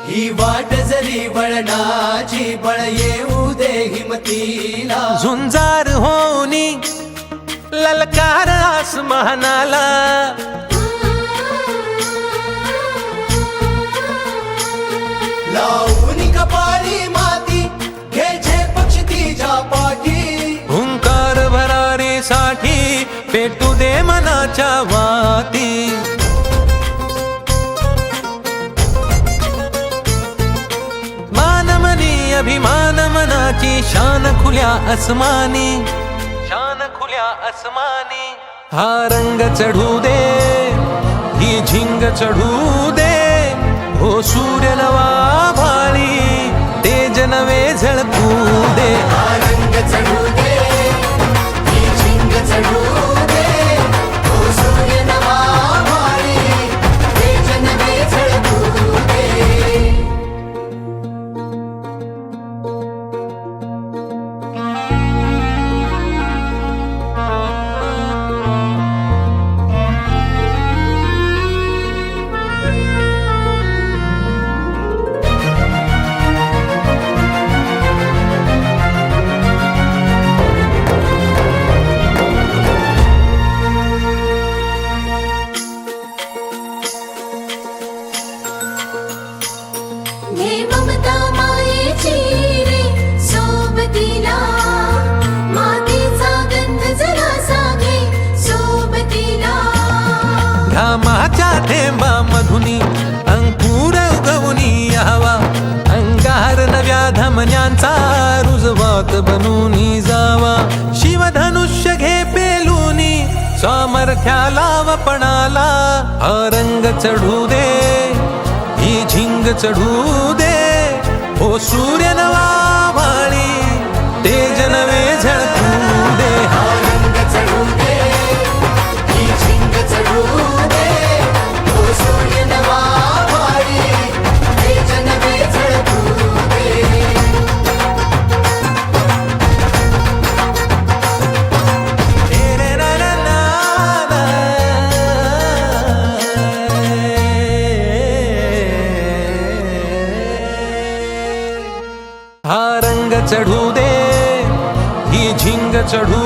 ही वाट जरी वळणाची बळ येऊ दे हिमतीला झुंजार होनी ललकार आसमानाला लावून कपाळी माती घे पक्ष तिच्या पाठी हुंकार भरारीसाठी पेटू दे मनाच्या वाती मानमनी अभिमान मनाची शान खुल्या आसमानी शान खुल्या आसमानी हा रंग चढू दे ही झिंग चढू दे हो सूर्य नवा भाळी तेज नवे झळकू दे हा रंग चढू दे ही झिंग चढू दे ओ सूर्य नवा भाळी तेज नवे झळकू दे हे ममता मायेची रे सोबतीला मातीचा गंध जरासा घे सोबतीला घामाच्या थेंबा मधुनी अंकुर उगवूनी यावा अंगार नव्या धमन्यांचा रुजवात बनूनी जावा शिवधनुष्य घे पेलूनी सामर्थ्याला वपणाला हा रंग चढू दे ही झिंग चढू दे हो सूर्य नवा भाळी तेज नवे झळकू दे हा रंग चढू दे ही झिंग चढू दे ओ सूर्य नवा भाळी तेज नवे झळकू दे रे रा रा रा हा रंग चढू दे ही झिंग चढू